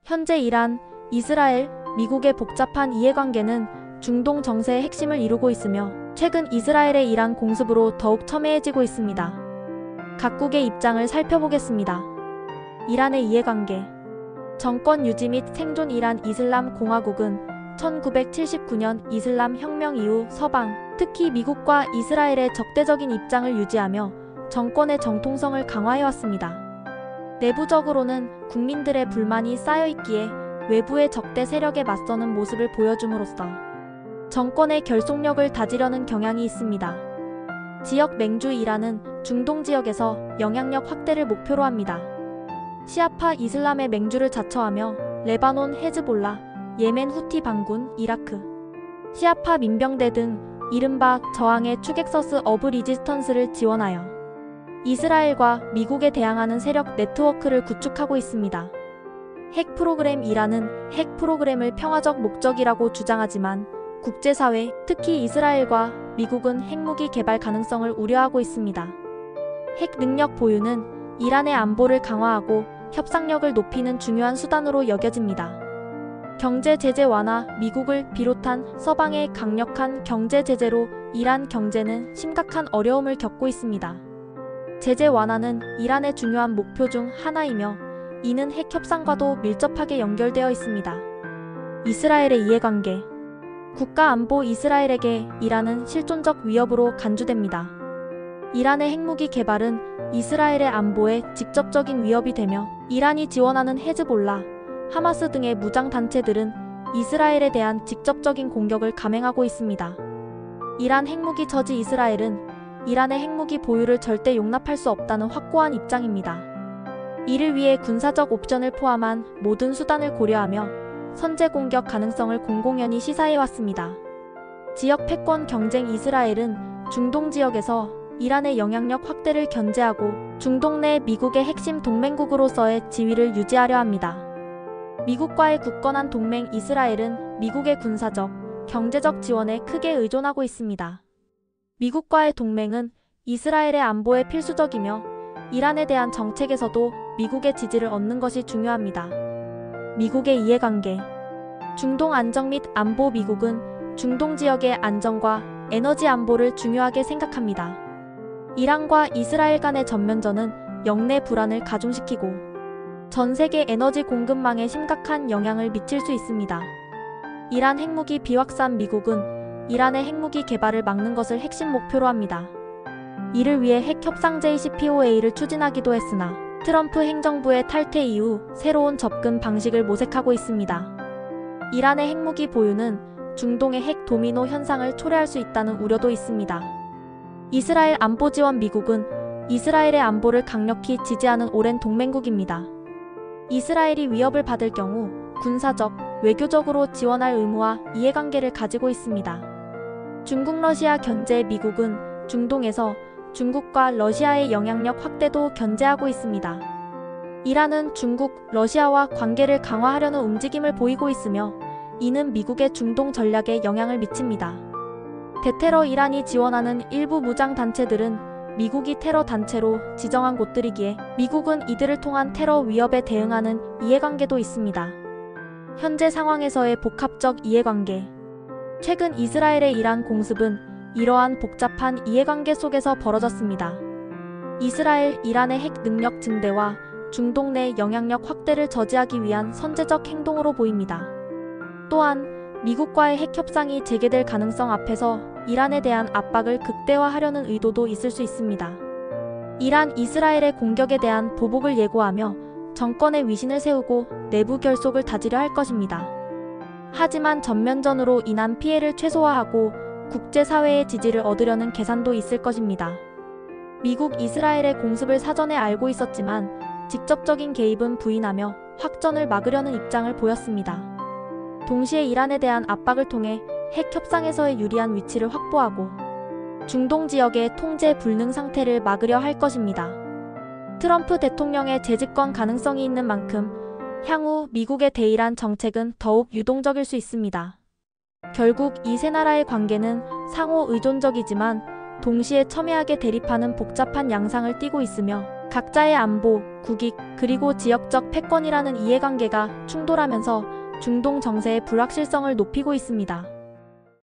현재 이란, 이스라엘, 미국의 복잡한 이해관계는 중동 정세의 핵심을 이루고 있으며 최근 이스라엘의 이란 공습으로 더욱 첨예해지고 있습니다. 각국의 입장을 살펴보겠습니다. 이란의 이해관계. 정권 유지 및 생존. 이란 이슬람 공화국은 1979년 이슬람 혁명 이후 서방, 특히 미국과 이스라엘의 적대적인 입장을 유지하며 정권의 정통성을 강화해왔습니다. 내부적으로는 국민들의 불만이 쌓여있기에 외부의 적대 세력에 맞서는 모습을 보여줌으로써 정권의 결속력을 다지려는 경향이 있습니다. 지역 맹주. 이란은 중동 지역에서 영향력 확대를 목표로 합니다. 시아파 이슬람의 맹주를 자처하며 레바논 헤즈볼라, 예멘 후티 반군, 이라크 시아파 민병대 등 이른바 저항의 추객서스 어브 리지스턴스를 지원하여 이스라엘과 미국에 대항하는 세력 네트워크를 구축하고 있습니다. 핵 프로그램. 이란은 핵 프로그램을 평화적 목적이라고 주장하지만 국제사회, 특히 이스라엘과 미국은 핵무기 개발 가능성을 우려하고 있습니다. 핵 능력 보유는 이란의 안보를 강화하고 협상력을 높이는 중요한 수단으로 여겨집니다. 경제 제재 완화. 미국을 비롯한 서방의 강력한 경제 제재로 이란 경제는 심각한 어려움을 겪고 있습니다. 제재 완화는 이란의 중요한 목표 중 하나이며 이는 핵 협상과도 밀접하게 연결되어 있습니다. 이스라엘의 이해관계. 국가 안보. 이스라엘에게 이란은 실존적 위협으로 간주됩니다. 이란의 핵무기 개발은 이스라엘의 안보에 직접적인 위협이 되며 이란이 지원하는 헤즈볼라, 하마스 등의 무장단체들은 이스라엘에 대한 직접적인 공격을 감행하고 있습니다. 이란 핵무기 저지. 이스라엘은 이란의 핵무기 보유를 절대 용납할 수 없다는 확고한 입장입니다. 이를 위해 군사적 옵션을 포함한 모든 수단을 고려하며 선제 공격 가능성을 공공연히 시사해왔습니다. 지역 패권 경쟁. 이스라엘은 중동 지역에서 이란의 영향력 확대를 견제하고 중동 내 미국의 핵심 동맹국으로서의 지위를 유지하려 합니다. 미국과의 굳건한 동맹. 이스라엘은 미국의 군사적, 경제적 지원에 크게 의존하고 있습니다. 미국과의 동맹은 이스라엘의 안보에 필수적이며 이란에 대한 정책에서도 미국의 지지를 얻는 것이 중요합니다. 미국의 이해관계. 중동 안정 및 안보. 미국은 중동 지역의 안정과 에너지 안보를 중요하게 생각합니다. 이란과 이스라엘 간의 전면전은 영내 불안을 가중시키고 전 세계 에너지 공급망에 심각한 영향을 미칠 수 있습니다. 이란 핵무기 비확산. 미국은 이란의 핵무기 개발을 막는 것을 핵심 목표로 합니다. 이를 위해 핵 협상 JCPOA를 추진하기도 했으나 트럼프 행정부의 탈퇴 이후 새로운 접근 방식을 모색하고 있습니다. 이란의 핵무기 보유는 중동의 핵 도미노 현상을 초래할 수 있다는 우려도 있습니다. 이스라엘 안보 지원. 미국은 이스라엘의 안보를 강력히 지지하는 오랜 동맹국입니다. 이스라엘이 위협을 받을 경우 군사적, 외교적으로 지원할 의무와 이해관계를 가지고 있습니다. 중국 러시아 견제. 미국은 중동에서 중국과 러시아의 영향력 확대도 견제하고 있습니다. 이란은 중국, 러시아와 관계를 강화하려는 움직임을 보이고 있으며 이는 미국의 중동 전략에 영향을 미칩니다. 대테러. 이란이 지원하는 일부 무장단체들은 미국이 테러 단체로 지정한 곳들이기에 미국은 이들을 통한 테러 위협에 대응하는 이해관계도 있습니다. 현재 상황에서의 복합적 이해관계. 최근 이스라엘의 이란 공습은 이러한 복잡한 이해관계 속에서 벌어졌습니다. 이스라엘, 이란의 핵 능력 증대와 중동 내 영향력 확대를 저지하기 위한 선제적 행동으로 보입니다. 또한 미국과의 핵 협상이 재개될 가능성 앞에서 이란에 대한 압박을 극대화하려는 의도도 있을 수 있습니다. 이란, 이스라엘의 공격에 대한 보복을 예고하며 정권의 위신을 세우고 내부 결속을 다지려 할 것입니다. 하지만 전면전으로 인한 피해를 최소화하고 국제사회의 지지를 얻으려는 계산도 있을 것입니다. 미국, 이스라엘의 공습을 사전에 알고 있었지만 직접적인 개입은 부인하며 확전을 막으려는 입장을 보였습니다. 동시에 이란에 대한 압박을 통해 핵 협상에서의 유리한 위치를 확보하고 중동 지역의 통제 불능 상태를 막으려 할 것입니다. 트럼프 대통령의 재집권 가능성이 있는 만큼 향후 미국의 대이란 정책은 더욱 유동적일 수 있습니다. 결국 이 세 나라의 관계는 상호 의존적이지만 동시에 첨예하게 대립하는 복잡한 양상을 띠고 있으며 각자의 안보, 국익, 그리고 지역적 패권이라는 이해관계가 충돌하면서 중동 정세의 불확실성을 높이고 있습니다.